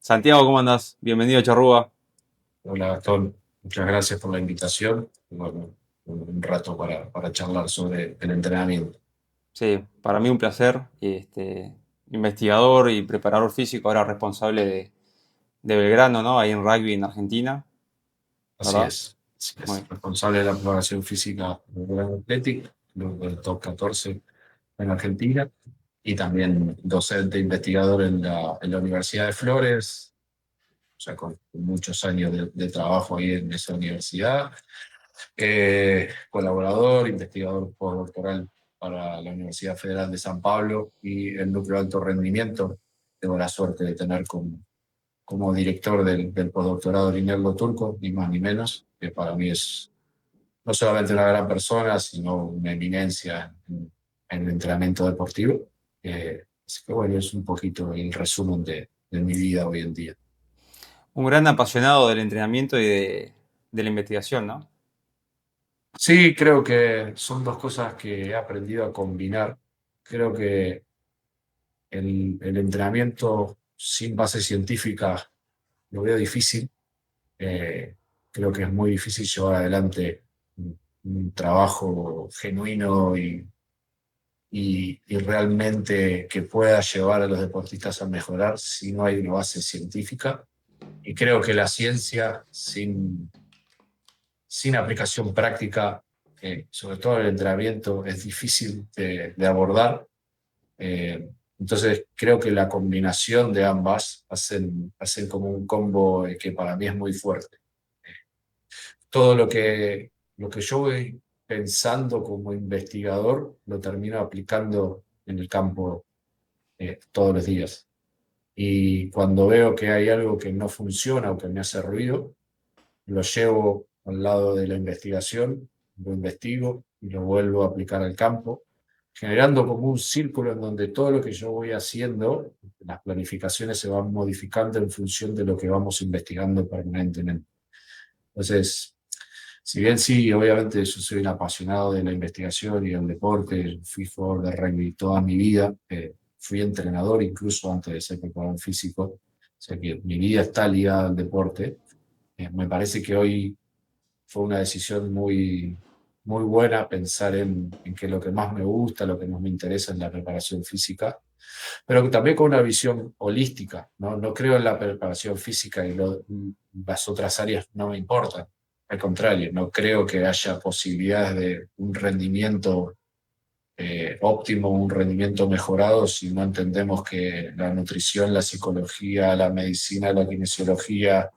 Santiago, ¿cómo andás? Bienvenido a Charrúa. Hola Gastón, muchas gracias por la invitación. Bueno, un rato para charlar sobre el entrenamiento. Sí, para mí un placer. Investigador y preparador físico, ahora responsable de Belgrano, ¿no? Ahí en rugby en Argentina, Así ¿verdad? es, así Muy es. bien. Responsable de la preparación física del Gran Athletic, luego del top 14 en Argentina, y también docente investigador en la Universidad de Flores, o sea, con muchos años de trabajo ahí en esa universidad. Colaborador, investigador postdoctoral para la Universidad Federal de San Pablo y el Núcleo de Alto Rendimiento. Tengo la suerte de tener como director del postdoctorado Rinaldo Turco, ni más ni menos, que para mí es no solamente una gran persona, sino una eminencia en el entrenamiento deportivo. Así que bueno, es un poquito el resumen de mi vida hoy en día. Un gran apasionado del entrenamiento y de la investigación, ¿no? Sí, creo que son dos cosas que he aprendido a combinar. Creo que el entrenamiento sin base científica lo veo difícil. Eh, Creo que es muy difícil llevar adelante un trabajo genuino y realmente que pueda llevar a los deportistas a mejorar si no hay una base científica. Y creo que la ciencia sin aplicación práctica, sobre todo en el entrenamiento, es difícil de abordar. Entonces creo que la combinación de ambas hacen como un combo que para mí es muy fuerte. Todo lo que yo voy pensando como investigador lo termino aplicando en el campo todos los días. Y cuando veo que hay algo que no funciona o que me hace ruido, lo llevo al lado de la investigación, lo investigo y lo vuelvo a aplicar al campo, generando como un círculo en donde todo lo que yo voy haciendo, las planificaciones se van modificando en función de lo que vamos investigando permanentemente. Entonces, si bien sí, obviamente yo soy un apasionado de la investigación y del deporte, fui jugador de rugby toda mi vida, fui entrenador incluso antes de ser preparador físico, o sea que mi vida está ligada al deporte. Me parece que hoy fue una decisión muy buena pensar en que lo que más me gusta, lo que más me interesa es la preparación física, pero que también con una visión holística, ¿no? No creo en la preparación física y las otras áreas no me importan. Al contrario, no creo que haya posibilidades de un rendimiento óptimo, un rendimiento mejorado si no entendemos que la nutrición, la psicología, la medicina, la kinesiología,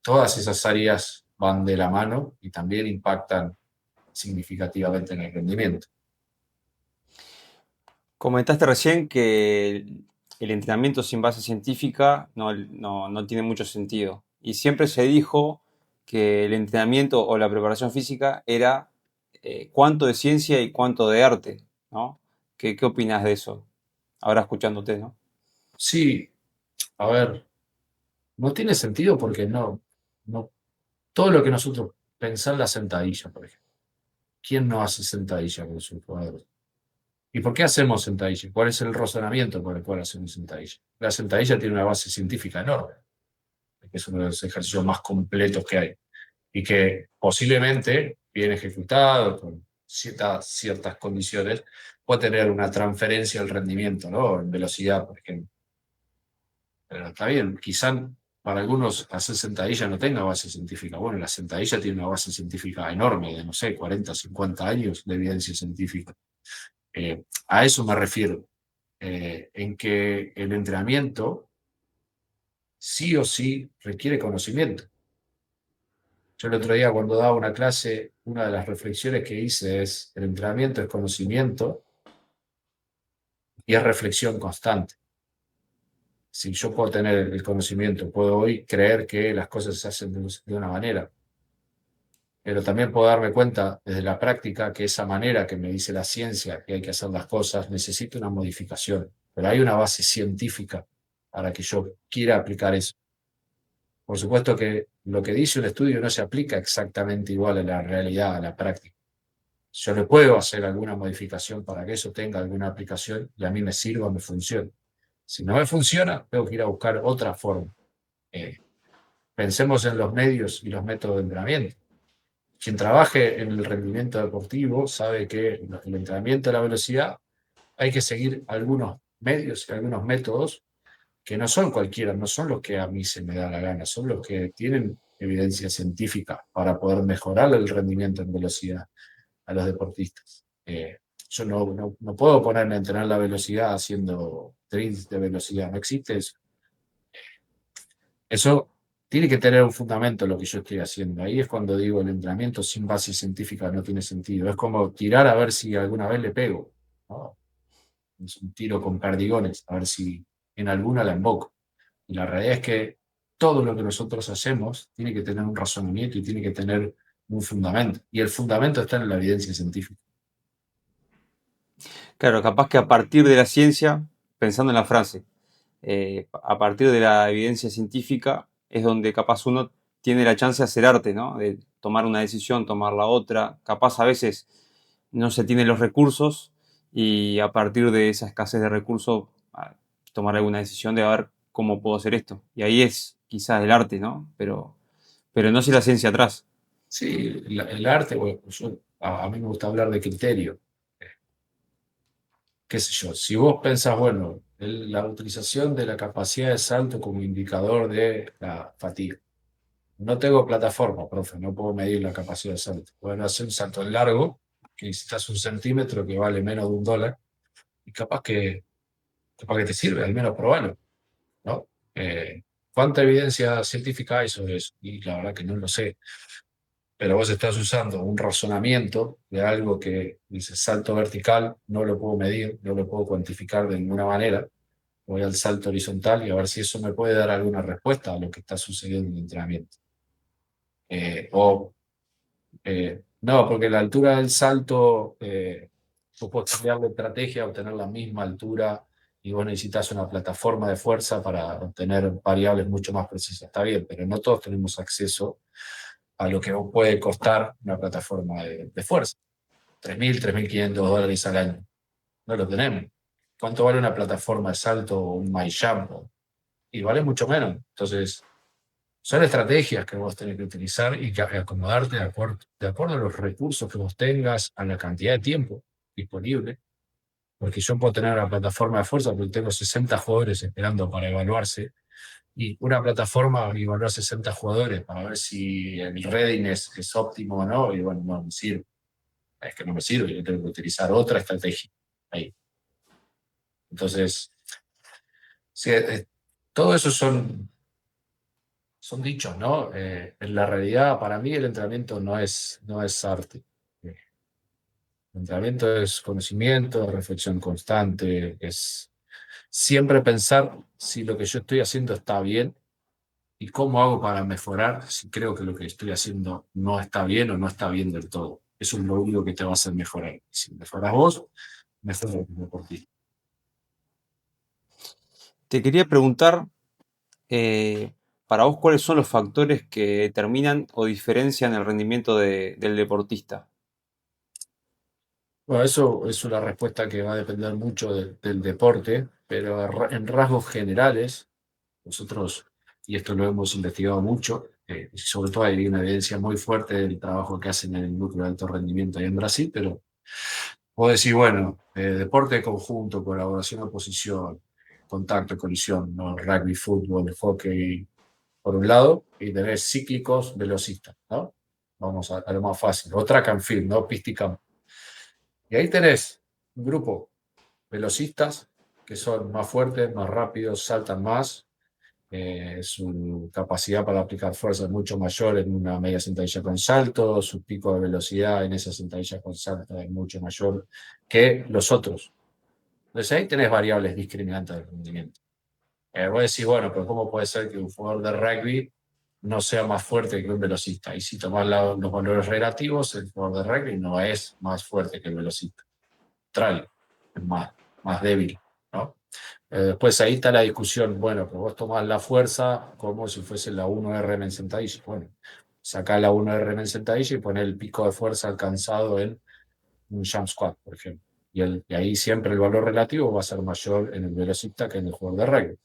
todas esas áreas van de la mano y también impactan significativamente en el rendimiento. Comentaste recién que el entrenamiento sin base científica no tiene mucho sentido. Y siempre se dijo que el entrenamiento o la preparación física era cuánto de ciencia y cuánto de arte, ¿no? ¿Qué opinas de eso? Ahora escuchándote, ¿no? Sí, a ver, no tiene sentido porque no, todo lo que nosotros pensar la sentadilla, por ejemplo. ¿Quién no hace sentadilla con sus jugadores? ¿Y por qué hacemos sentadilla? ¿Cuál es el razonamiento por el cual hacemos sentadilla? La sentadilla tiene una base científica enorme, que es uno de los ejercicios más completos que hay y que posiblemente, bien ejecutado, con ciertas condiciones, puede tener una transferencia al rendimiento, ¿no? En velocidad, por ejemplo. Pero está bien, quizá para algunos hacer sentadilla no tenga base científica. Bueno, la sentadilla tiene una base científica enorme, de no sé, 40, 50 años de evidencia científica. A eso me refiero, en que el entrenamiento sí o sí requiere conocimiento. Yo el otro día cuando daba una clase, una de las reflexiones que hice es, el entrenamiento es conocimiento y es reflexión constante. Si yo puedo tener el conocimiento, puedo hoy creer que las cosas se hacen de una manera, pero también puedo darme cuenta desde la práctica que esa manera que me dice la ciencia que hay que hacer las cosas necesita una modificación, pero hay una base científica para que yo quiera aplicar eso. Por supuesto que lo que dice un estudio no se aplica exactamente igual a la realidad, a la práctica. Yo le puedo hacer alguna modificación para que eso tenga alguna aplicación y a mí me sirva, me funcione. Si no me funciona, tengo que ir a buscar otra forma. Eh, Pensemos en los medios y los métodos de entrenamiento. Quien trabaje en el rendimiento deportivo sabe que en el entrenamiento de la velocidad hay que seguir algunos medios y algunos métodos que no son cualquiera, no son los que a mí se me da la gana, son los que tienen evidencia científica para poder mejorar el rendimiento en velocidad a los deportistas. Yo no puedo ponerme a entrenar la velocidad haciendo drills de velocidad, no existe eso. Eso tiene que tener un fundamento lo que yo estoy haciendo. Ahí es cuando digo el entrenamiento sin base científica no tiene sentido. Es como tirar a ver si alguna vez le pego, ¿no? Es un tiro con perdigones, a ver si en alguna la emboco. Y la realidad es que todo lo que nosotros hacemos tiene que tener un razonamiento y tiene que tener un fundamento. Y el fundamento está en la evidencia científica. Claro, capaz que a partir de la ciencia, pensando en la frase, a partir de la evidencia científica es donde capaz uno tiene la chance de hacer arte, ¿no? De tomar una decisión, tomar la otra. Capaz a veces no se tienen los recursos y a partir de esa escasez de recursos tomar alguna decisión de a ver cómo puedo hacer esto. Y ahí es quizás el arte, ¿no? Pero no si la ciencia atrás. Sí, el arte, bueno, a mí me gusta hablar de criterio. Qué sé yo, si vos pensás, bueno, la utilización de la capacidad de salto como indicador de la fatiga. No tengo plataforma, profe, no puedo medir la capacidad de salto. Bueno, hacer un salto largo, que necesitas 1 centímetro que vale menos de $1, y capaz que te sirve, al menos probarlo, ¿no? ¿Cuánta evidencia científica hay sobre eso? Y la verdad que no lo sé. Pero vos estás usando un razonamiento de algo que dice salto vertical, no lo puedo medir, no lo puedo cuantificar de ninguna manera. Voy al salto horizontal y a ver si eso me puede dar alguna respuesta a lo que está sucediendo en el entrenamiento. O no, porque la altura del salto, vos podés cambiar de estrategia, obtener la misma altura y vos necesitas una plataforma de fuerza para obtener variables mucho más precisas. Está bien, pero no todos tenemos acceso a lo que puede costar una plataforma de fuerza. $3.000, $3.500 al año. No lo tenemos. ¿Cuánto vale una plataforma de salto o un my jump? Y vale mucho menos. Entonces, son estrategias que vos tenés que utilizar y que acomodarte de acuerdo a los recursos que vos tengas, a la cantidad de tiempo disponible. Porque yo puedo tener una plataforma de fuerza, porque tengo 60 jugadores esperando para evaluarse, y una plataforma evaluar 60 jugadores para ver si el readiness es óptimo o no, y bueno, no me sirve. Es que no me sirve, yo tengo que utilizar otra estrategia ahí. Entonces, sí, todo eso son dichos, ¿no? En la realidad, para mí, el entrenamiento no es arte. El entrenamiento es conocimiento, reflexión constante, es siempre pensar si lo que yo estoy haciendo está bien y cómo hago para mejorar si creo que lo que estoy haciendo no está bien o no está bien del todo. Eso es lo único que te va a hacer mejorar. Y si mejoras vos, mejora por ti. Te quería preguntar, eh, para vos, ¿cuáles son los factores que determinan o diferencian el rendimiento del deportista? Bueno, eso es una respuesta que va a depender mucho del deporte, pero en rasgos generales, nosotros, y esto lo hemos investigado mucho, sobre todo hay una evidencia muy fuerte del trabajo que hacen en el núcleo de alto rendimiento ahí en Brasil, pero puedo decir, bueno, deporte de conjunto, colaboración, oposición, contacto, colisión, ¿no? Rugby, fútbol, hockey, por un lado, y tenés cíclicos, velocistas, ¿no? Vamos a lo más fácil, o track and field, ¿no? Pista y campo. Y ahí tenés un grupo velocistas que son más fuertes, más rápidos, saltan más, su capacidad para aplicar fuerza es mucho mayor en una media sentadilla con salto, su pico de velocidad en esa sentadilla con salto es mucho mayor que los otros. Entonces ahí tenés variables discriminantes del rendimiento. Vos decís, bueno, pero ¿cómo puede ser que un jugador de rugby no sea más fuerte que un velocista? Y si tomás los valores relativos, el jugador de rugby no es más fuerte que el velocista. Contrario, es más débil, ¿no? Después ahí está la discusión, bueno, pero vos tomás la fuerza como si fuese la 1RM en sentadilla. Bueno, sacá la 1RM en sentadilla y poné el pico de fuerza alcanzado en un jump squat, por ejemplo. Y ahí siempre el valor relativo va a ser mayor en el velocista que en el jugador de rugby.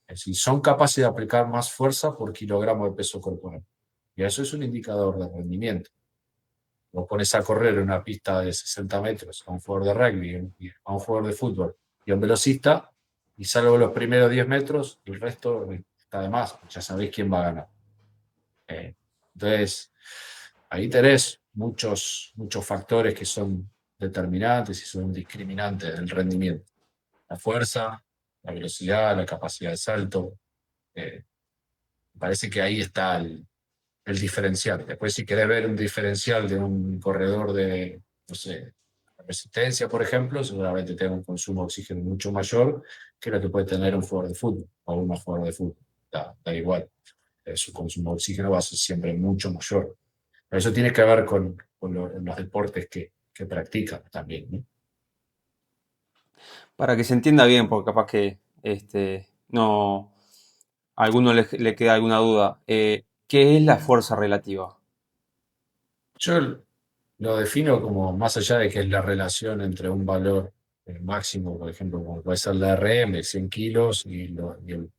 Es decir, son capaces de aplicar más fuerza por kilogramo de peso corporal. Y eso es un indicador de rendimiento. Vos pones a correr en una pista de 60 metros a un jugador de rugby, a un jugador de fútbol y a un velocista, y salvo los primeros 10 metros, el resto está de más, ya sabéis quién va a ganar. Entonces, ahí tenés muchos factores que son determinantes y son discriminantes del rendimiento. La fuerza, la velocidad, la capacidad de salto. Parece que ahí está el diferencial. Después, si querés ver un diferencial de un corredor de, no sé, resistencia, por ejemplo, seguramente tenga un consumo de oxígeno mucho mayor que lo que puede tener un jugador de fútbol o una jugadora de fútbol. Da igual. Su consumo de oxígeno va a ser siempre mucho mayor. Pero eso tiene que ver con los deportes que practican también, ¿no? Para que se entienda bien, porque capaz que no, a alguno le queda alguna duda. ¿Qué es la fuerza relativa? Yo lo defino como más allá de que es la relación entre un valor máximo, por ejemplo, como puede ser la RM, 100 kilos, y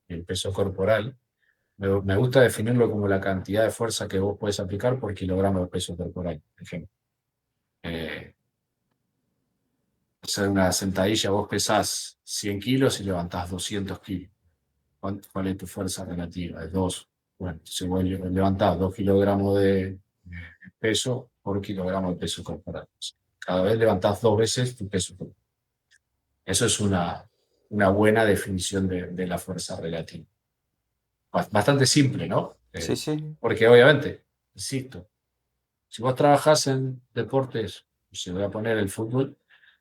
el peso corporal. Me gusta definirlo como la cantidad de fuerza que vos podés aplicar por kilogramo de peso corporal, por ejemplo. Eh, Hacer una sentadilla, vos pesás 100 kilos y levantás 200 kilos. ¿Cuál es tu fuerza relativa? Es 2. Bueno, si vos levantás 2 kilogramos de peso por kilogramo de peso corporal. Cada vez levantás 2 veces tu peso corporal. Eso es una buena definición de la fuerza relativa. Bastante simple, ¿no? Sí, sí. Porque obviamente, insisto, si vos trabajás en deportes, se voy a poner el fútbol,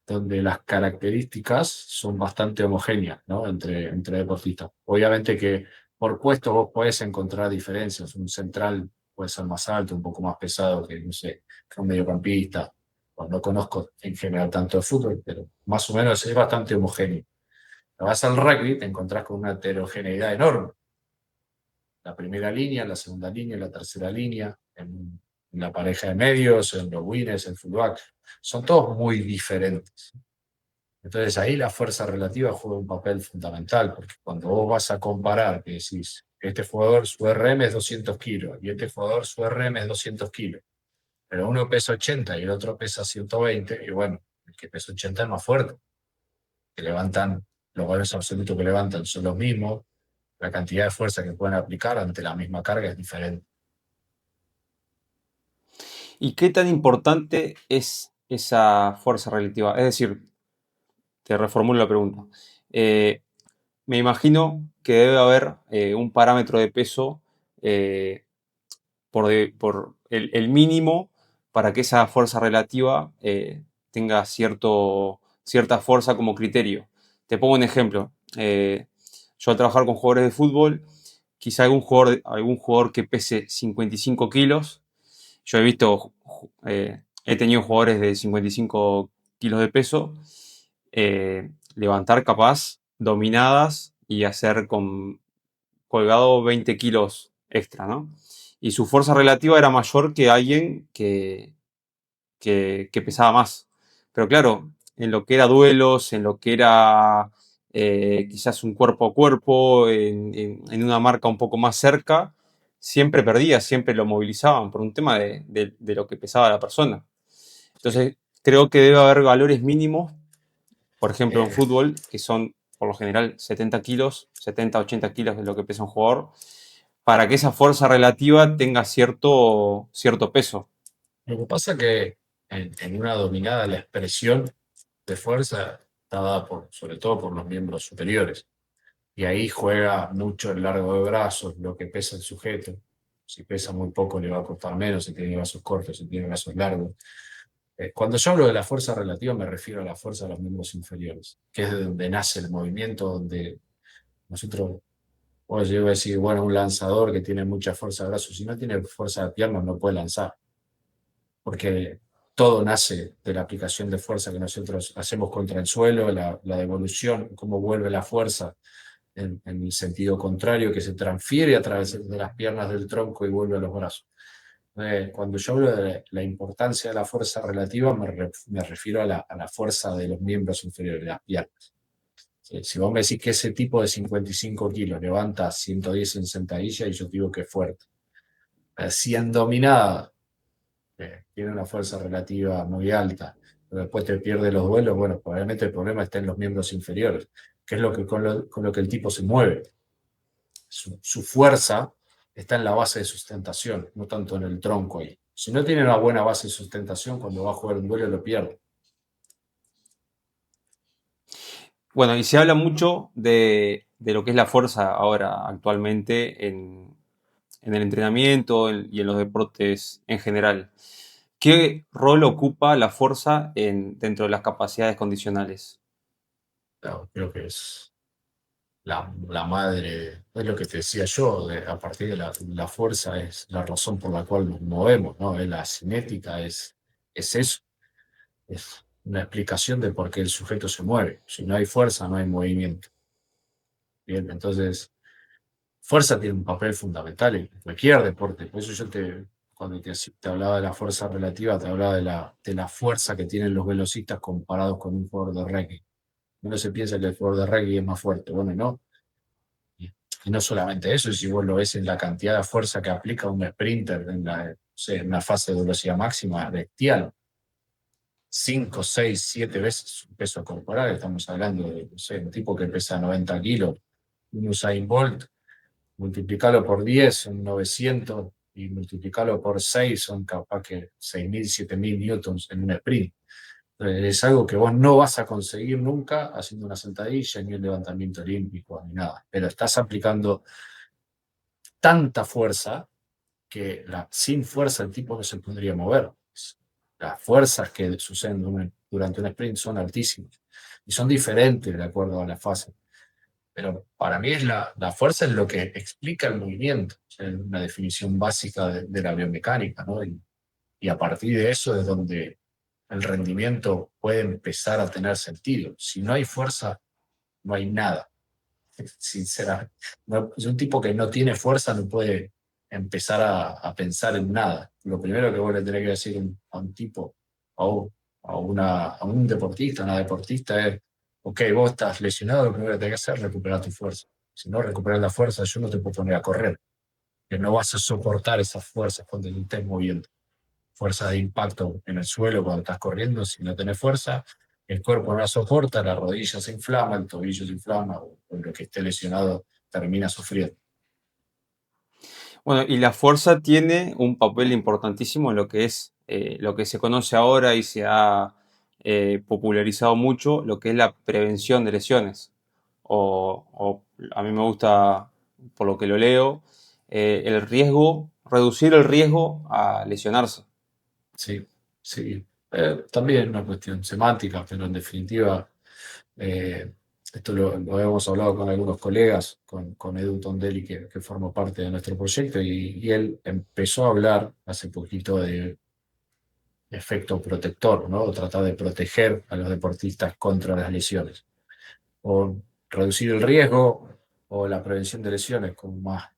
donde las características son bastante homogéneas, ¿no? Entre deportistas. Obviamente que por puesto vos podés encontrar diferencias. Un central puede ser más alto, un poco más pesado que, no sé, que un mediocampista. Bueno, no conozco en general tanto de fútbol, pero más o menos es bastante homogéneo. Te vas al rugby, te encontrás con una heterogeneidad enorme. La primera línea, la segunda línea, la tercera línea, en la pareja de medios, en los winners, en fullback, son todos muy diferentes. Entonces ahí la fuerza relativa juega un papel fundamental, porque cuando vos vas a comparar, que decís, este jugador su RM es 200 kilos y este jugador su RM es 200 kilos, pero uno pesa 80 y el otro pesa 120, y bueno, el que pesa 80 es más fuerte, que levantan, los valores absolutos que levantan son los mismos, la cantidad de fuerza que pueden aplicar ante la misma carga es diferente. ¿Y qué tan importante es esa fuerza relativa? Es decir, te reformulo la pregunta. Eh, Me imagino que debe haber un parámetro de peso eh, por el mínimo para que esa fuerza relativa tenga cierta fuerza como criterio. Te pongo un ejemplo. Yo al trabajar con jugadores de fútbol, quizá algún jugador que pese 55 kilos, yo he tenido jugadores de 55 kilos de peso, levantar capaz, dominadas y hacer con colgado 20 kilos extra, ¿no? Y su fuerza relativa era mayor que alguien que pesaba más. Pero claro, en lo que era duelos, en lo que era quizás un cuerpo a cuerpo, en una marca un poco más cerca, siempre perdía, siempre lo movilizaban por un tema de lo que pesaba la persona. Entonces, creo que debe haber valores mínimos, por ejemplo, en Eh, fútbol, que son por lo general 70 kilos, 70, 80 kilos de lo que pesa un jugador, para que esa fuerza relativa tenga cierto peso. lo que pasa es que en una dominada la expresión de fuerza está dada sobre todo por los miembros superiores. Y ahí juega mucho el largo de brazos, lo que pesa el sujeto. Si pesa muy poco le va a costar menos, si tiene brazos cortos, si tiene brazos largos. Cuando yo hablo de la fuerza relativa me refiero a la fuerza de los miembros inferiores, que es de donde nace el movimiento, donde nosotros, o yo a decir, bueno, un lanzador que tiene mucha fuerza de brazos, si no tiene fuerza de piernas no puede lanzar, porque todo nace de la aplicación de fuerza que nosotros hacemos contra el suelo, la devolución, cómo vuelve la fuerza en el sentido contrario, que se transfiere a través de las piernas del tronco y vuelve a los brazos. Cuando yo hablo de la importancia de la fuerza relativa, me refiero a la fuerza de los miembros inferiores, de las piernas. Si vos me decís que ese tipo de 55 kilos levanta 110 en sentadilla, y yo digo que es fuerte. Si en dominada tiene una fuerza relativa muy alta, pero después te pierde los duelos, bueno, probablemente el problema está en los miembros inferiores, que es lo que, con lo que el tipo se mueve. Su fuerza está en la base de sustentación, no tanto en el tronco ahí. Si no tiene una buena base de sustentación, cuando va a jugar un duelo lo pierde. Bueno, y se habla mucho de lo que es la fuerza ahora, actualmente, en el entrenamiento y en los deportes en general. ¿Qué rol ocupa la fuerza dentro de las capacidades condicionales? No, creo que es la madre, es lo que te decía yo, a partir de la fuerza es la razón por la cual nos movemos, ¿no? Es la cinética, es eso, es una explicación de por qué el sujeto se mueve. Si no hay fuerza, no hay movimiento. Bien, entonces, fuerza tiene un papel fundamental en cualquier deporte. Por eso cuando te hablaba de la fuerza relativa, te hablaba de la fuerza que tienen los velocistas comparados con un jugador de rugby. Uno se piensa que el jugador de rugby es más fuerte. Bueno, no. Y no solamente eso, si vos lo ves en la cantidad de fuerza que aplica un sprinter no sé, en una fase de velocidad máxima, bestial. 5, 6, 7 veces su peso corporal. Estamos hablando de, no sé, un tipo que pesa 90 kilos, un Usain Bolt, multiplicarlo por 10 son 900 y multiplicarlo por 6 son capaz que 6.000, 7.000 newtons en un sprint. Es algo que vos no vas a conseguir nunca haciendo una sentadilla, ni un levantamiento olímpico, ni nada. Pero estás aplicando tanta fuerza que sin fuerza el tipo no se podría mover. Las fuerzas que suceden durante un sprint son altísimas y son diferentes de acuerdo a la fase. Pero para mí la fuerza es lo que explica el movimiento, o sea, es una definición básica de la biomecánica, ¿no? Y a partir de eso es donde el rendimiento puede empezar a tener sentido. Si no hay fuerza, no hay nada, sinceramente. Es un tipo que no tiene fuerza, no puede empezar a pensar en nada. Lo primero que vos le tenés que decir a un tipo, a a un deportista, una deportista es, ok, vos estás lesionado, lo primero que tenés que hacer es recuperar tu fuerza. Si no recuperas la fuerza, yo no te puedo poner a correr, que no vas a soportar esas fuerzas cuando te estés moviendo. Fuerza de impacto en el suelo cuando estás corriendo, si no tenés fuerza, el cuerpo no la soporta, la rodilla se inflama, el tobillo se inflama, o lo que esté lesionado termina sufriendo. Bueno, y la fuerza tiene un papel importantísimo en lo que es lo que se conoce ahora y se ha popularizado mucho, lo que es la prevención de lesiones. O a mí me gusta, por lo que lo leo, reducir el riesgo a lesionarse. Sí, sí. También una cuestión semántica, pero en definitiva, eh, esto lo hemos hablado con algunos colegas, con Edu Tondelli, que formó parte de nuestro proyecto, y él empezó a hablar hace poquito de efecto protector, ¿no? O tratar de proteger a los deportistas contra las lesiones. O reducir el riesgo o la prevención de lesiones, como más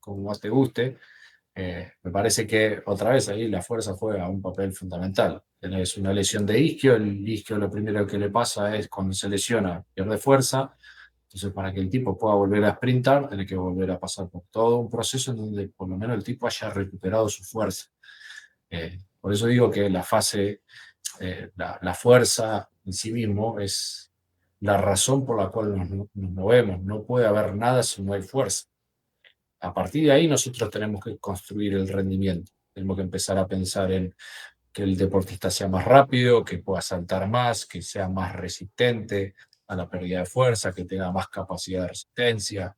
te guste. Me parece que otra vez ahí la fuerza juega un papel fundamental. Tenés una lesión de isquio, el isquio lo primero que le pasa es cuando se lesiona, pierde fuerza. Entonces, para que el tipo pueda volver a sprintar, tiene que volver a pasar por todo un proceso en donde por lo menos el tipo haya recuperado su fuerza. Por eso digo que la fuerza en sí mismo es la razón por la cual nos movemos. No puede haber nada si no hay fuerza. A partir de ahí nosotros tenemos que construir el rendimiento. Tenemos que empezar a pensar en que el deportista sea más rápido, que pueda saltar más, que sea más resistente a la pérdida de fuerza, que tenga más capacidad de resistencia.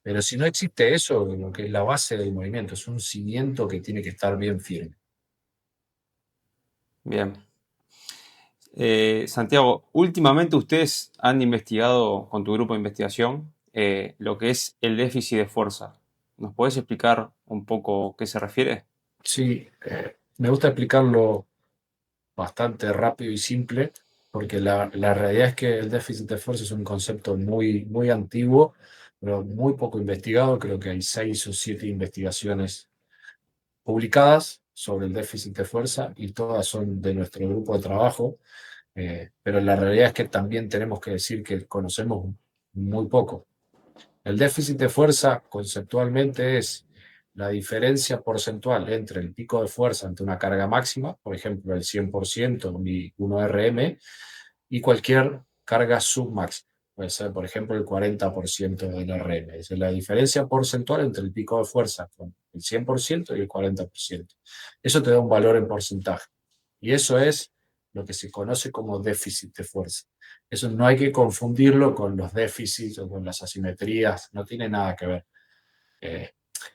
Pero si no existe eso, lo que es la base del movimiento, es un cimiento que tiene que estar bien firme. Bien. Santiago, últimamente ustedes han investigado con tu grupo de investigación lo que es el déficit de fuerza. ¿Nos puedes explicar un poco qué se refiere? Sí, me gusta explicarlo bastante rápido y simple, porque la realidad es que el déficit de fuerza es un concepto muy, muy antiguo, pero muy poco investigado. Creo que hay 6 o 7 investigaciones publicadas sobre el déficit de fuerza y todas son de nuestro grupo de trabajo, pero la realidad es que también tenemos que decir que conocemos muy poco. El déficit de fuerza conceptualmente es la diferencia porcentual entre el pico de fuerza ante una carga máxima, por ejemplo, el 100% mi 1RM, y cualquier carga submáxima. Puede ser, por ejemplo, el 40% del RM. Es la diferencia porcentual entre el pico de fuerza con el 100% y el 40%. Eso te da un valor en porcentaje. Y eso es lo que se conoce como déficit de fuerza. Eso no hay que confundirlo con los déficits o con las asimetrías, no tiene nada que ver. Eh,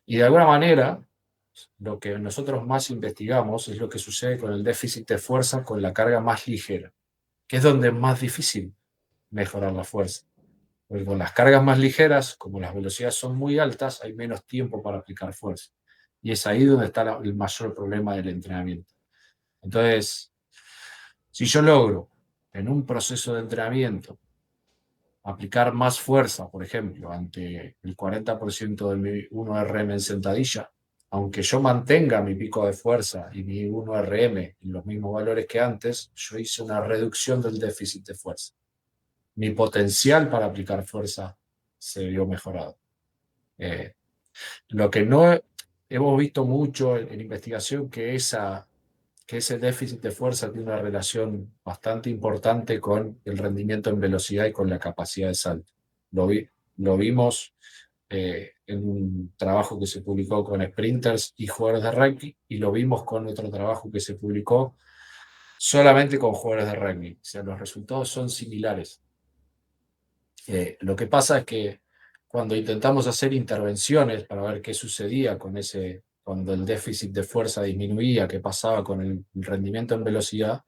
y de alguna manera, lo que nosotros más investigamos es lo que sucede con el déficit de fuerza con la carga más ligera, que es donde es más difícil mejorar la fuerza. Porque con las cargas más ligeras, como las velocidades son muy altas, hay menos tiempo para aplicar fuerza. Y es ahí donde está el mayor problema del entrenamiento. Entonces, si yo logro en un proceso de entrenamiento aplicar más fuerza, por ejemplo, ante el 40% de mi 1RM en sentadilla, aunque yo mantenga mi pico de fuerza y mi 1RM en los mismos valores que antes, yo hice una reducción del déficit de fuerza. Mi potencial para aplicar fuerza se vio mejorado. Lo que no hemos visto mucho en investigación que ese déficit de fuerza tiene una relación bastante importante con el rendimiento en velocidad y con la capacidad de salto. Lo vimos en un trabajo que se publicó con sprinters y jugadores de rugby y lo vimos con otro trabajo que se publicó solamente con jugadores de rugby. O sea, los resultados son similares. Lo que pasa es que cuando intentamos hacer intervenciones para ver qué sucedía cuando el déficit de fuerza disminuía, qué pasaba con el rendimiento en velocidad,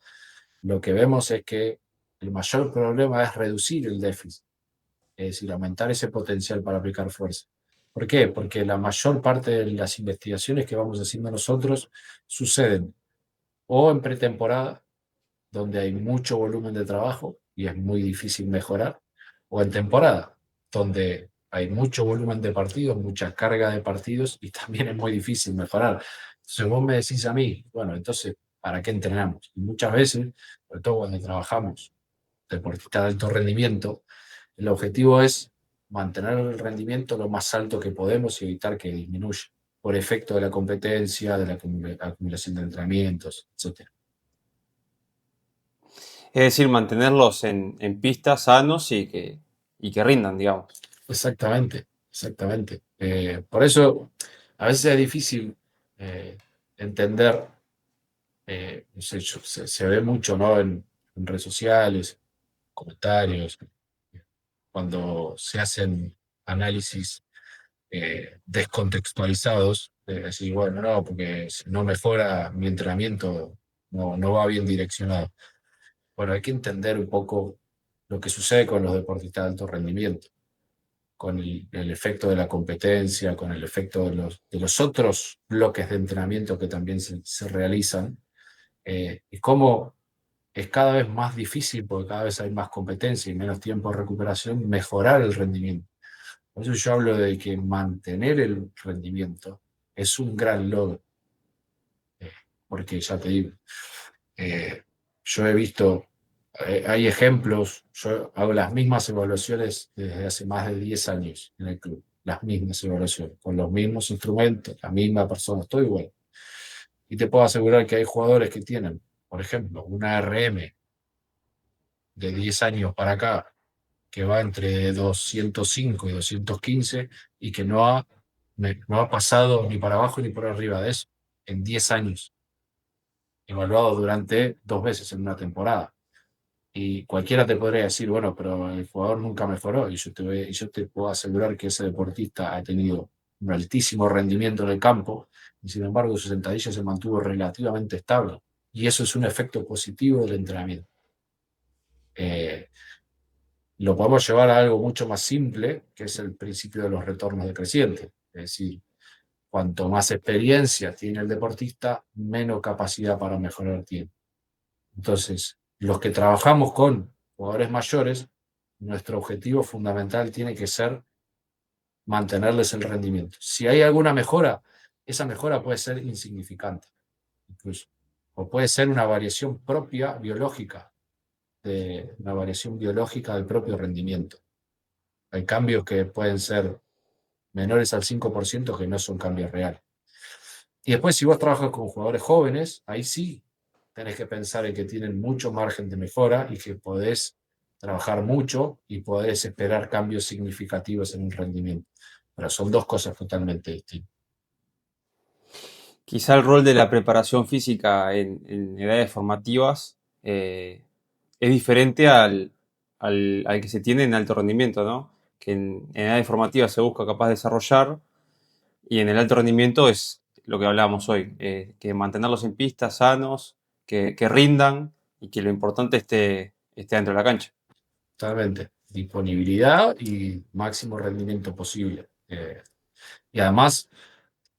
lo que vemos es que el mayor problema es reducir el déficit, es decir, aumentar ese potencial para aplicar fuerza. ¿Por qué? Porque la mayor parte de las investigaciones que vamos haciendo nosotros suceden o en pretemporada, donde hay mucho volumen de trabajo y es muy difícil mejorar, o en temporada, donde hay mucho volumen de partidos, mucha carga de partidos y también es muy difícil mejorar. Entonces vos me decís a mí, bueno, entonces, ¿para qué entrenamos? Y muchas veces, sobre todo cuando trabajamos deportistas de alto rendimiento, el objetivo es mantener el rendimiento lo más alto que podemos y evitar que disminuya por efecto de la competencia, de la acumulación de entrenamientos, etc. Es decir, mantenerlos en pistas sanos y que rindan, digamos. Exactamente, exactamente. Por eso a veces es difícil entender, no sé, se ve mucho, ¿no? En redes sociales, comentarios, cuando se hacen análisis descontextualizados, de decir, bueno, no, porque si no mejora mi entrenamiento, no va bien direccionado. Bueno, hay que entender un poco lo que sucede con los deportistas de alto rendimiento, con el efecto de la competencia, con el efecto de los otros bloques de entrenamiento que también se realizan, y cómo es cada vez más difícil, porque cada vez hay más competencia y menos tiempo de recuperación, mejorar el rendimiento. Por eso yo hablo de que mantener el rendimiento es un gran logro, eh, porque ya te digo, eh, yo he visto, hay ejemplos, yo hago las mismas evaluaciones desde hace más de 10 años en el club, las mismas evaluaciones, con los mismos instrumentos, la misma persona, estoy igual. Y te puedo asegurar que hay jugadores que tienen, por ejemplo, una RM de 10 años para acá, que va entre 205 y 215 y que no ha pasado ni para abajo ni por arriba de eso en 10 años, evaluado durante 2 veces en una temporada. Y cualquiera te podría decir, bueno, pero el jugador nunca mejoró. Y yo te puedo asegurar que ese deportista ha tenido un altísimo rendimiento en el campo y sin embargo su sentadilla se mantuvo relativamente estable. Y eso es un efecto positivo del entrenamiento. Eh, lo podemos llevar a algo mucho más simple, que es el principio de los retornos decrecientes. Es decir, cuanto más experiencia tiene el deportista, menos capacidad para mejorar tiene. Entonces, los que trabajamos con jugadores mayores, nuestro objetivo fundamental tiene que ser mantenerles el rendimiento. Si hay alguna mejora, esa mejora puede ser insignificante, incluso. O puede ser una variación propia biológica, una variación biológica del propio rendimiento. Hay cambios que pueden ser menores al 5% que no son cambios reales. Y después, si vos trabajas con jugadores jóvenes, ahí sí tenés que pensar en que tienen mucho margen de mejora y que podés trabajar mucho y podés esperar cambios significativos en el rendimiento. Pero son dos cosas totalmente distintas. Quizá el rol de la preparación física en edades formativas es diferente al que se tiene en alto rendimiento, ¿no? Que en edades formativas se busca capaz de desarrollar y en el alto rendimiento es lo que hablábamos hoy, que mantenerlos en pista, sanos, que rindan y que lo importante esté dentro de la cancha. Totalmente. Disponibilidad y máximo rendimiento posible. Y además,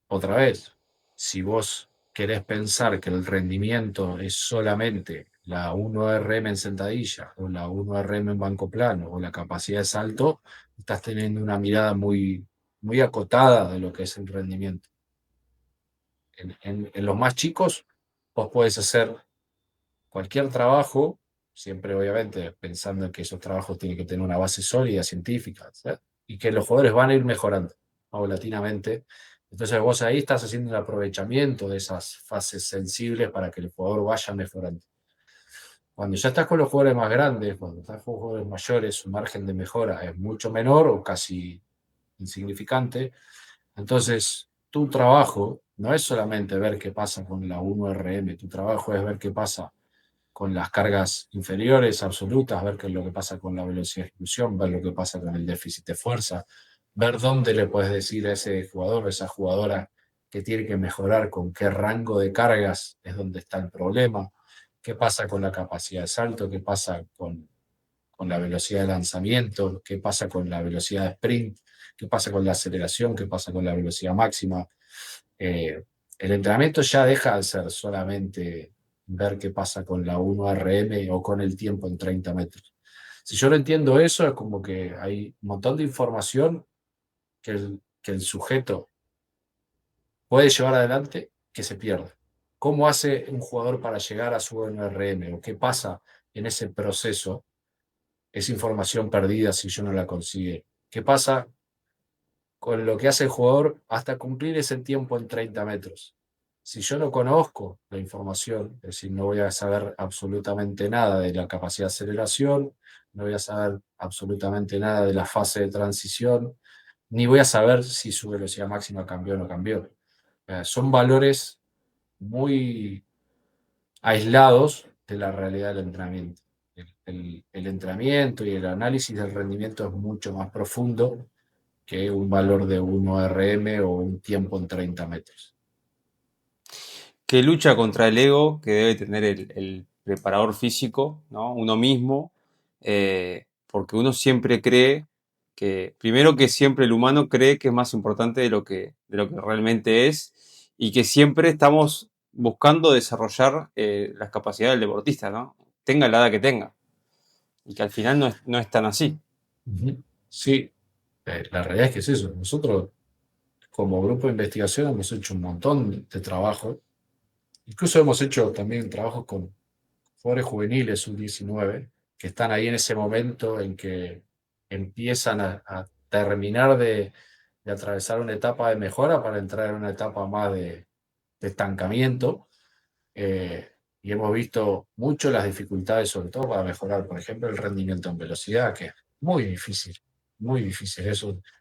otra vez, si vos querés pensar que el rendimiento es solamente la 1RM en sentadilla o la 1RM en banco plano o la capacidad de salto, estás teniendo una mirada muy, muy acotada de lo que es el rendimiento. En los más chicos, vos podés hacer cualquier trabajo, siempre obviamente pensando en que esos trabajos tienen que tener una base sólida científica, ¿sí? Y que los jugadores van a ir mejorando paulatinamente. Entonces vos ahí estás haciendo el aprovechamiento de esas fases sensibles para que el jugador vaya mejorando. Cuando ya estás con los jugadores más grandes, cuando estás con jugadores mayores, su margen de mejora es mucho menor o casi insignificante. Entonces, tu trabajo no es solamente ver qué pasa con la 1RM, tu trabajo es ver qué pasa con las cargas inferiores absolutas, ver qué es lo que pasa con la velocidad de ejecución, ver lo que pasa con el déficit de fuerza, ver dónde le puedes decir a ese jugador, a esa jugadora que tiene que mejorar, con qué rango de cargas es donde está el problema, qué pasa con la capacidad de salto, qué pasa con la velocidad de lanzamiento, qué pasa con la velocidad de sprint, qué pasa con la aceleración, qué pasa con la velocidad máxima. Eh, el entrenamiento ya deja de ser solamente ver qué pasa con la 1RM o con el tiempo en 30 metros. Si yo no entiendo eso, es como que hay un montón de información que el sujeto puede llevar adelante que se pierde. ¿Cómo hace un jugador para llegar a su 1RM o qué pasa en ese proceso? Es información perdida si yo no la consigue. ¿Qué pasa con lo que hace el jugador hasta cumplir ese tiempo en 30 metros? Si yo no conozco la información, es decir, no voy a saber absolutamente nada de la capacidad de aceleración, no voy a saber absolutamente nada de la fase de transición, ni voy a saber si su velocidad máxima cambió o no cambió. Son valores muy aislados de la realidad del entrenamiento. El entrenamiento y el análisis del rendimiento es mucho más profundo que un valor de 1 RM o un tiempo en 30 metros. Que lucha contra el ego que debe tener el preparador físico, ¿no? Uno mismo, porque uno siempre cree que, primero que siempre el humano cree que es más importante de lo que realmente es y que siempre estamos buscando desarrollar las capacidades del deportista, ¿no? Tenga la edad que tenga, y que al final no es tan así. Sí, la realidad es que es eso. Nosotros, como grupo de investigación, hemos hecho un montón de trabajo. Incluso hemos hecho también trabajos con jugadores juveniles sub-19 que están ahí en ese momento en que empiezan a terminar de atravesar una etapa de mejora para entrar en una etapa más de estancamiento. Y hemos visto mucho las dificultades, sobre todo para mejorar, por ejemplo, el rendimiento en velocidad, que es muy difícil, muy difícil.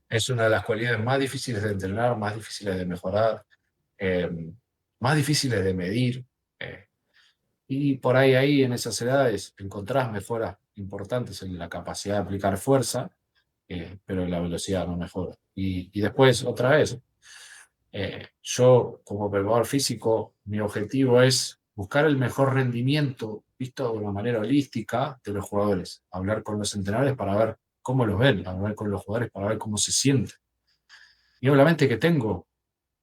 Es una de las cualidades más difíciles de entrenar, más difíciles de mejorar, eh, más difíciles de medir. eh, y por ahí en esas edades encontrás mejoras importantes en la capacidad de aplicar fuerza, pero la velocidad no mejora. Y después, otra vez, yo como preparador físico, mi objetivo es buscar el mejor rendimiento visto de una manera holística de los jugadores, hablar con los entrenadores para ver cómo los ven, hablar con los jugadores para ver cómo se sienten. Y obviamente que tengo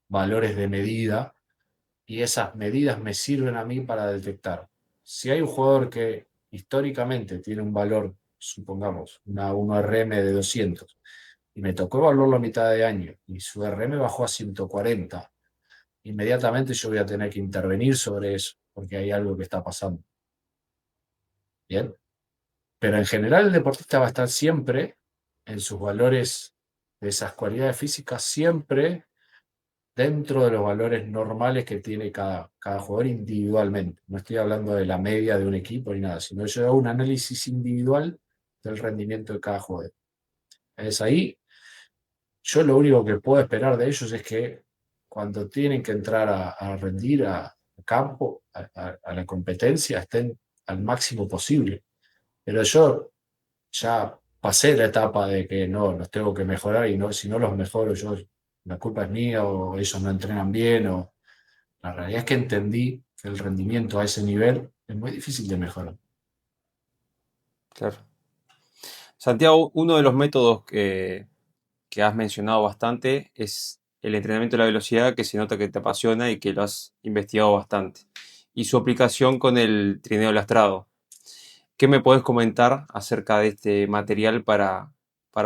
valores de medida y esas medidas me sirven a mí para detectar. Si hay un jugador que históricamente tiene un valor, supongamos, una 1RM de 200, y me tocó evaluarlo a mitad de año, y su RM bajó a 140, inmediatamente yo voy a tener que intervenir sobre eso, porque hay algo que está pasando. Bien. Pero en general el deportista va a estar siempre en sus valores de esas cualidades físicas, siempre dentro de los valores normales que tiene cada jugador individualmente. No estoy hablando de la media de un equipo ni nada, sino yo hago un análisis individual del rendimiento de cada jugador. Es ahí, yo lo único que puedo esperar de ellos es que cuando tienen que entrar a rendir a campo, a la competencia, estén al máximo posible. Pero yo ya pasé la etapa de que no, los tengo que mejorar y no, si no los mejoro yo, la culpa es mía o ellos no entrenan bien o la realidad es que entendí que el rendimiento a ese nivel es muy difícil de mejorar. Claro. Santiago, uno de los métodos que has mencionado bastante es el entrenamiento de la velocidad, que se nota que te apasiona y que lo has investigado bastante. Y su aplicación con el trineo lastrado. ¿Qué me puedes comentar acerca de este material para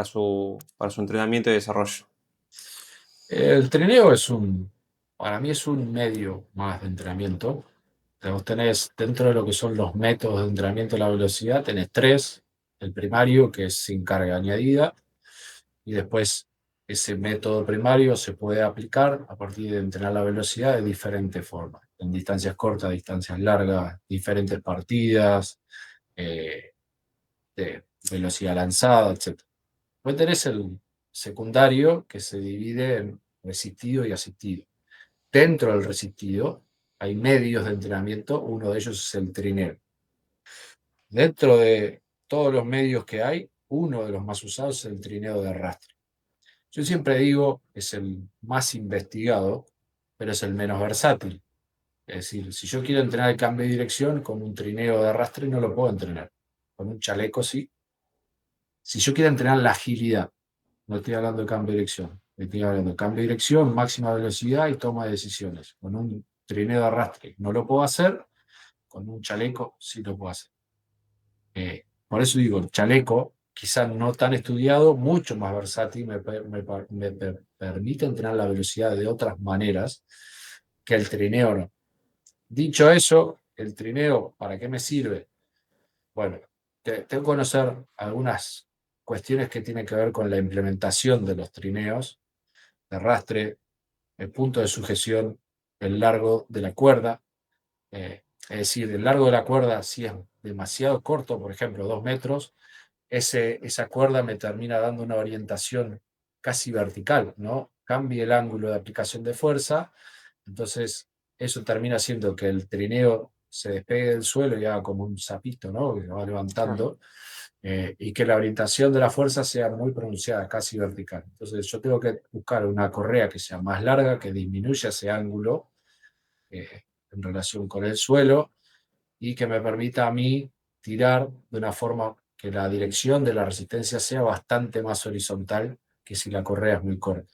su entrenamiento y desarrollo? El trineo para mí es un medio más de entrenamiento. Vos tenés, dentro de lo que son los métodos de entrenamiento de la velocidad, tenés tres. El primario, que es sin carga añadida, y después ese método primario se puede aplicar a partir de entrenar la velocidad de diferentes formas, en distancias cortas, distancias largas, diferentes partidas, eh, de velocidad lanzada, etc. Después tenés el secundario que se divide en resistido y asistido. Dentro del resistido hay medios de entrenamiento, uno de ellos es el trineo. Dentro de todos los medios que hay, uno de los más usados es el trineo de arrastre. Yo siempre digo, es el más investigado, pero es el menos versátil. Es decir, si yo quiero entrenar el cambio de dirección con un trineo de arrastre, no lo puedo entrenar. Con un chaleco sí. Si yo quiero entrenar la agilidad, no estoy hablando de cambio de dirección, estoy hablando de cambio de dirección, máxima velocidad y toma de decisiones. Con un trineo de arrastre no lo puedo hacer, con un chaleco sí lo puedo hacer. Por eso digo, el chaleco, quizás no tan estudiado, mucho más versátil, me permite entrenar la velocidad de otras maneras que el trineo no. Dicho eso, el trineo, ¿para qué me sirve? Bueno, tengo que conocer algunas cuestiones que tienen que ver con la implementación de los trineos, de arrastre, el punto de sujeción, el largo de la cuerda. Es decir, el largo de la cuerda, si es demasiado corto, por ejemplo, 2 metros, esa cuerda me termina dando una orientación casi vertical, ¿no? Cambie el ángulo de aplicación de fuerza, entonces eso termina haciendo que el trineo se despegue del suelo y haga como un sapito, ¿no? Que va Claro, levantando, y que la orientación de la fuerza sea muy pronunciada, casi vertical. Entonces yo tengo que buscar una correa que sea más larga, que disminuya ese ángulo en relación con el suelo y que me permita a mí tirar de una forma que la dirección de la resistencia sea bastante más horizontal que si la correa es muy corta.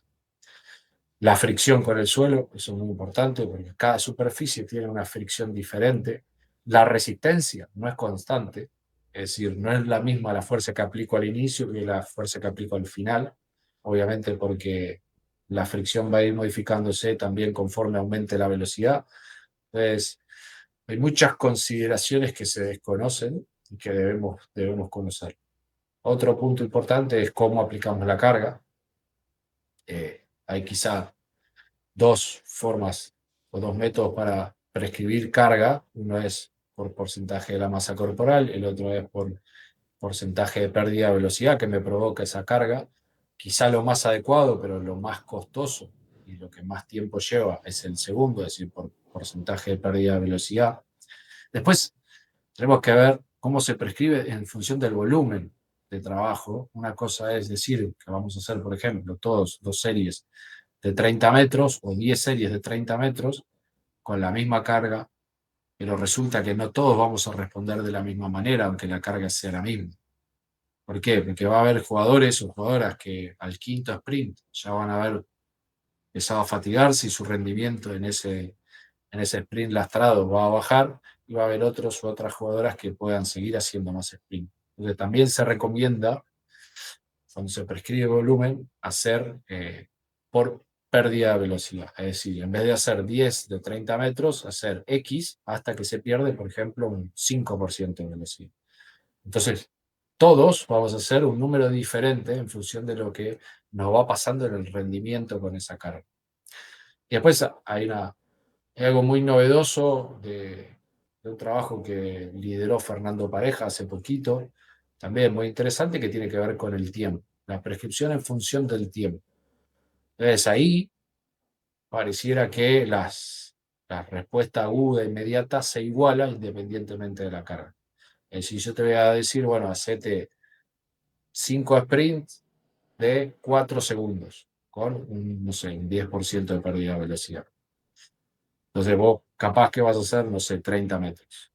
La fricción con el suelo, eso es muy importante porque cada superficie tiene una fricción diferente. La resistencia no es constante, es decir, no es la misma la fuerza que aplico al inicio que la fuerza que aplico al final, obviamente porque la fricción va a ir modificándose también conforme aumente la velocidad. Entonces, hay muchas consideraciones que se desconocen y que debemos conocer. Otro punto importante es cómo aplicamos la carga. Hay quizá dos formas o dos métodos para prescribir carga. Uno es por porcentaje de la masa corporal, el otro es por porcentaje de pérdida de velocidad que me provoca esa carga. Quizá lo más adecuado, pero lo más costoso y lo que más tiempo lleva es el segundo, es decir, por porcentaje de pérdida de velocidad. Después tenemos que ver cómo se prescribe en función del volumen de trabajo. Una cosa es decir que vamos a hacer, por ejemplo, todos 2 series de 30 metros o 10 series de 30 metros con la misma carga, pero resulta que no todos vamos a responder de la misma manera, aunque la carga sea la misma. ¿Por qué? Porque va a haber jugadores o jugadoras que al quinto sprint ya van a haber empezado a fatigarse y su rendimiento en ese sprint lastrado va a bajar y va a haber otros u otras jugadoras que puedan seguir haciendo más sprint. Entonces también se recomienda, cuando se prescribe volumen, hacer por pérdida de velocidad. Es decir, en vez de hacer 10 de 30 metros, hacer X hasta que se pierde, por ejemplo, un 5% de velocidad. Entonces, todos vamos a hacer un número diferente en función de lo que nos va pasando en el rendimiento con esa carga. Y después hay algo muy novedoso de un trabajo que lideró Fernando Pareja hace poquito, también muy interesante, que tiene que ver con el tiempo, la prescripción en función del tiempo. Entonces ahí pareciera que la respuesta aguda e inmediata se iguala independientemente de la carga. Es decir, yo te voy a decir, bueno, hacete 5 sprints de 4 segundos, con un, no sé, un 10% de pérdida de velocidad. Entonces vos capaz que vas a hacer, no sé, 30 metros.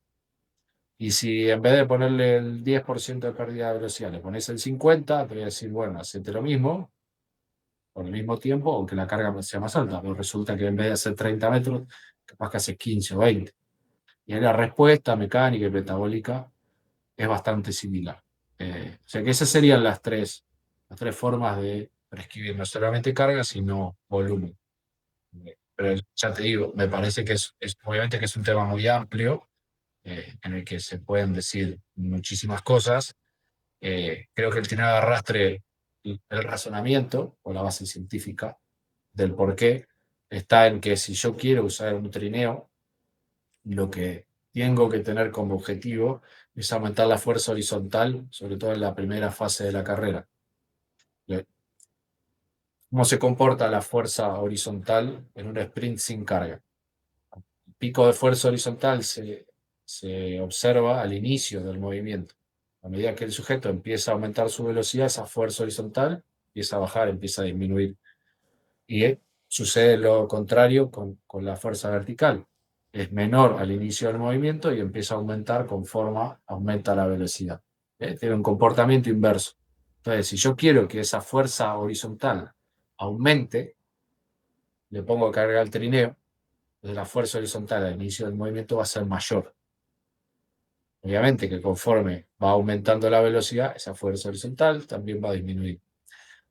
Y si en vez de ponerle el 10% de pérdida de velocidad, le pones el 50%, te voy a decir, bueno, hacete lo mismo, por el mismo tiempo, aunque la carga sea más alta. Pero resulta que en vez de hacer 30 metros, capaz que haces 15 o 20. Y ahí la respuesta mecánica y metabólica es bastante similar. O sea que esas serían las tres formas de prescribir no solamente carga, sino volumen. Pero ya te digo, me parece que obviamente que es un tema muy amplio, en el que se pueden decir muchísimas cosas. Creo que el trineo de arrastre, el razonamiento o la base científica del por qué está en que si yo quiero usar un trineo, lo que tengo que tener como objetivo es aumentar la fuerza horizontal, sobre todo en la primera fase de la carrera. ¿Cómo se comporta la fuerza horizontal en un sprint sin carga? El pico de fuerza horizontal se observa al inicio del movimiento. A medida que el sujeto empieza a aumentar su velocidad, esa fuerza horizontal empieza a bajar, empieza a disminuir. Y sucede lo contrario con la fuerza vertical. Es menor al inicio del movimiento y empieza a aumentar conforme aumenta la velocidad. Tiene un comportamiento inverso. Entonces, si yo quiero que esa fuerza horizontal aumente, le pongo carga al trineo, entonces la fuerza horizontal al inicio del movimiento va a ser mayor. Obviamente que conforme va aumentando la velocidad, esa fuerza horizontal también va a disminuir.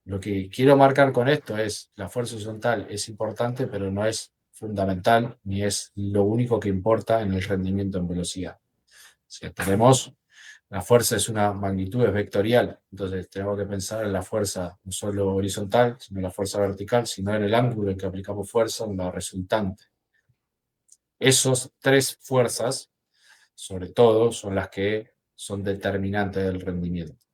Lo que quiero marcar con esto es, la fuerza horizontal es importante, pero no es fundamental ni es lo único que importa en el rendimiento en velocidad. Si tenemos, la fuerza es una magnitud, es vectorial, entonces tenemos que pensar en la fuerza no solo horizontal, sino en la fuerza vertical, sino en el ángulo en que aplicamos fuerza, en la resultante. Esas tres fuerzas, sobre todo, son las que son determinantes del rendimiento.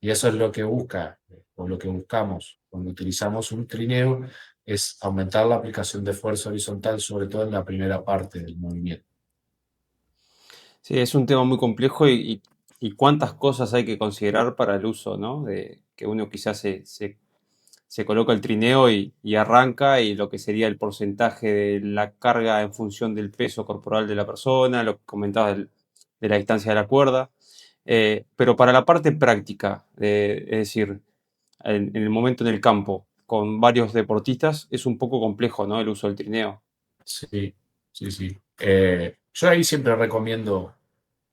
Y eso es lo que busca, o lo que buscamos cuando utilizamos un trineo, es aumentar la aplicación de fuerza horizontal, sobre todo en la primera parte del movimiento. Sí, es un tema muy complejo y cuántas cosas hay que considerar para el uso, ¿no? De que uno quizás se coloca el trineo y arranca y lo que sería el porcentaje de la carga en función del peso corporal de la persona, lo que comentabas de la distancia de la cuerda. Pero para la parte práctica, es decir, en el momento en el campo, con varios deportistas, es un poco complejo, ¿no? El uso del trineo. Sí, sí, sí. Yo ahí siempre recomiendo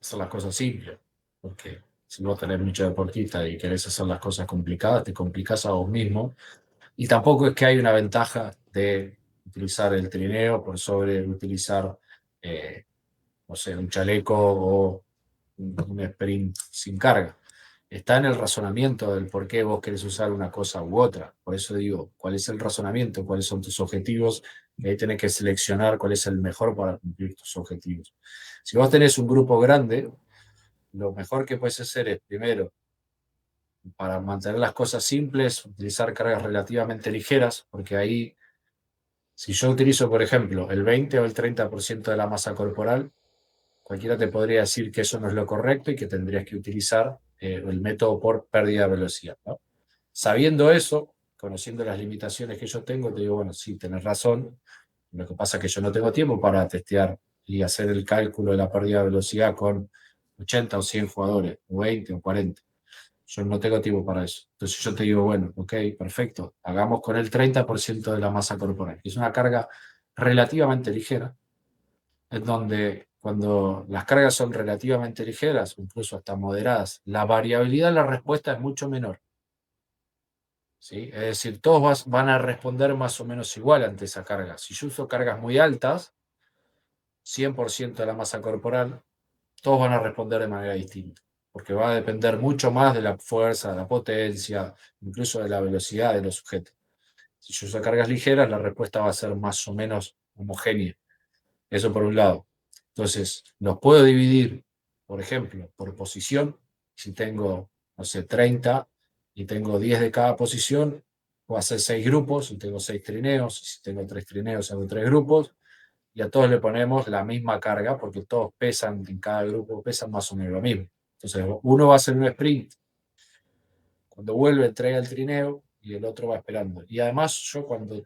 hacer las cosas simples, porque si vos tenés mucho deportista y querés hacer las cosas complicadas, te complicás a vos mismo. Y tampoco es que hay una ventaja de utilizar el trineo por sobre utilizar, no sé, un chaleco o un sprint sin carga. Está en el razonamiento del por qué vos querés usar una cosa u otra. Por eso digo, ¿cuál es el razonamiento? ¿Cuáles son tus objetivos? Y ahí tenés que seleccionar cuál es el mejor para cumplir tus objetivos. Si vos tenés un grupo grande, lo mejor que puedes hacer es, primero, para mantener las cosas simples, utilizar cargas relativamente ligeras, porque ahí, si yo utilizo, por ejemplo, el 20 o el 30% de la masa corporal, cualquiera te podría decir que eso no es lo correcto y que tendrías que utilizar el método por pérdida de velocidad, ¿no? Sabiendo eso, conociendo las limitaciones que yo tengo, te digo, bueno, sí, tenés razón. Lo que pasa es que yo no tengo tiempo para testear y hacer el cálculo de la pérdida de velocidad con 80 o 100 jugadores, o 20 o 40. Yo no tengo tiempo para eso. Entonces yo te digo, bueno, ok, perfecto, hagamos con el 30% de la masa corporal, que es una carga relativamente ligera, en donde cuando las cargas son relativamente ligeras, incluso hasta moderadas, la variabilidad de la respuesta es mucho menor. ¿sí? Es decir, todos van a responder más o menos igual ante esa carga. Si yo uso cargas muy altas, 100% de la masa corporal, todos van a responder de manera distinta, porque va a depender mucho más de la fuerza, de la potencia, incluso de la velocidad de los sujetos. Si yo uso cargas ligeras, la respuesta va a ser más o menos homogénea. Eso por un lado. Entonces, los puedo dividir, por ejemplo, por posición. Si tengo, no sé, 30 y tengo 10 de cada posición, puedo hacer 6 grupos y tengo 6 trineos. Y si tengo 3 trineos, hago 3 grupos. Y a todos le ponemos la misma carga porque todos pesan, en cada grupo pesan más o menos lo mismo. Entonces, uno va a hacer un sprint. Cuando vuelve, entrega el trineo y el otro va esperando. Y además, yo cuando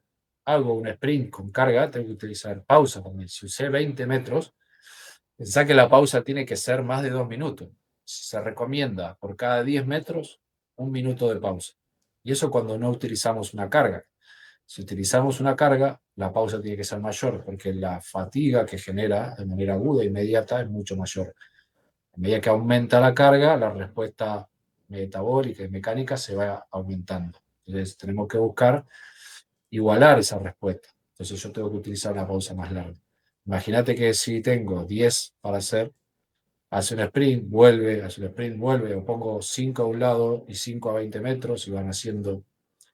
hago un sprint con carga, tengo que utilizar pausa también. Si usé 20 metros, pensá que la pausa tiene que ser más de 2 minutos. Se recomienda por cada 10 metros 1 minuto de pausa. Y eso cuando no utilizamos una carga. Si utilizamos una carga, la pausa tiene que ser mayor porque la fatiga que genera de manera aguda e inmediata es mucho mayor. A medida que aumenta la carga, la respuesta metabólica y mecánica se va aumentando. Entonces tenemos que buscar igualar esa respuesta. Entonces yo tengo que utilizar una pausa más larga. Imagínate que si tengo 10 para hacer, hace un sprint, vuelve, hace un sprint, vuelve, o pongo 5 a un lado y 5 a 20 metros y van haciendo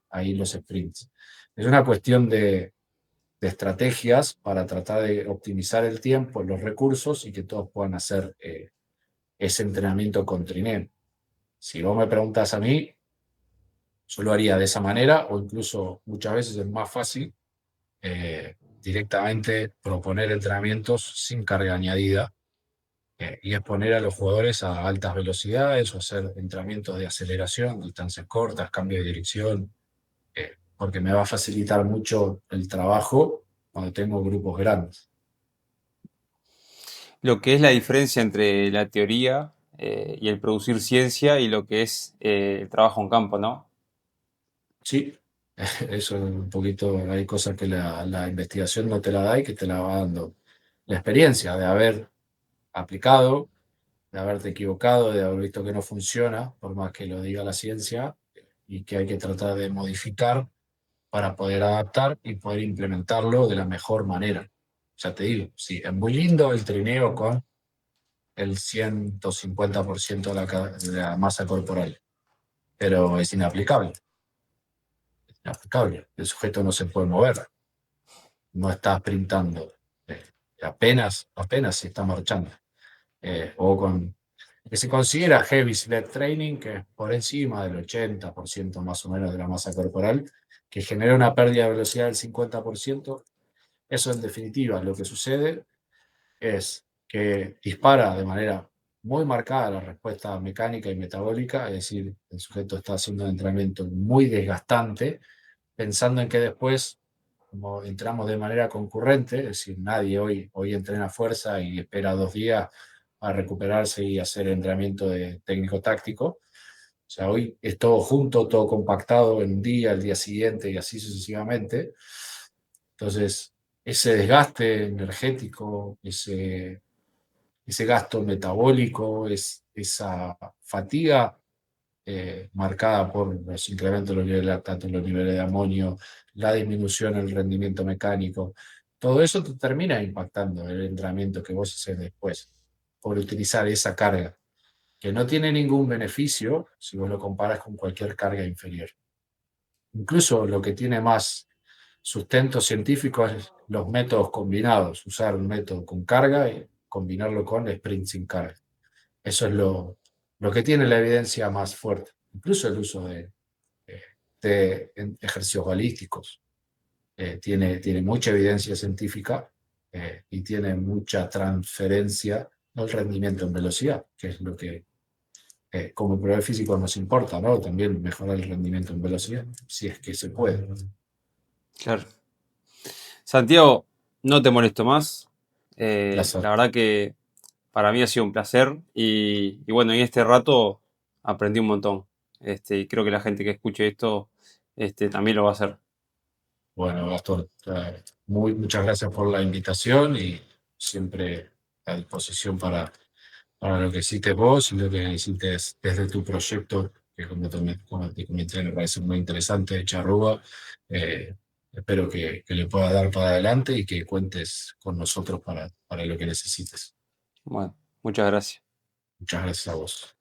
ahí los sprints. Es una cuestión de estrategias para tratar de optimizar el tiempo, los recursos y que todos puedan hacer ese entrenamiento con trineo. Si vos me preguntas a mí, yo lo haría de esa manera o incluso muchas veces es más fácil directamente proponer entrenamientos sin carga añadida y exponer a los jugadores a altas velocidades o hacer entrenamientos de aceleración, distancias cortas, cambio de dirección, porque me va a facilitar mucho el trabajo cuando tengo grupos grandes. Lo que es la diferencia entre la teoría y el producir ciencia y lo que es el trabajo en campo, ¿no? Sí, eso es un poquito, hay cosas que la investigación no te la da y que te la va dando la experiencia de haber aplicado, de haberte equivocado, de haber visto que no funciona, por más que lo diga la ciencia, y que hay que tratar de modificar para poder adaptar y poder implementarlo de la mejor manera. Ya te digo, sí, es muy lindo el trineo con el 150% de la masa corporal, pero es inaplicable. Inaplicable. El sujeto no se puede mover, no está sprintando, apenas se está marchando. O con que se considera heavy sled training, que es por encima del 80% más o menos de la masa corporal, que genera una pérdida de velocidad del 50%. Eso en definitiva lo que sucede es que dispara de manera muy marcada la respuesta mecánica y metabólica, es decir, el sujeto está haciendo un entrenamiento muy desgastante, pensando en que después, como entramos de manera concurrente, es decir, nadie hoy entrena fuerza y espera 2 días a recuperarse y hacer entrenamiento de técnico-táctico. O sea, hoy es todo junto, todo compactado en un día, el día siguiente y así sucesivamente. Entonces, ese desgaste energético, ese gasto metabólico, esa fatiga marcada por los incrementos de los niveles de lactato, los niveles de amonio, la disminución en el rendimiento mecánico, todo eso te termina impactando en el entrenamiento que vos haces después por utilizar esa carga, que no tiene ningún beneficio si vos lo comparas con cualquier carga inferior. Incluso lo que tiene más sustento científico es los métodos combinados, usar un método con carga y combinarlo con sprint sin carga. Eso es lo que tiene la evidencia más fuerte. Incluso el uso de ejercicios balísticos tiene mucha evidencia científica y tiene mucha transferencia al rendimiento en velocidad, que es lo que como prueba físico nos importa, ¿no? También mejorar el rendimiento en velocidad, si es que se puede. Claro. Santiago, no te molesto más. Placer. La verdad que para mí ha sido un placer y bueno, en este rato aprendí un montón. Y creo que la gente que escuche esto también lo va a hacer. Bueno, Gastón, muchas gracias por la invitación y siempre a disposición para lo que hiciste vos y lo que necesites desde tu proyecto como te comenté, me parece muy interesante, Charrúa. Eh, espero que le pueda dar para adelante y que cuentes con nosotros para lo que necesites. Bueno, muchas gracias. Muchas gracias a vos.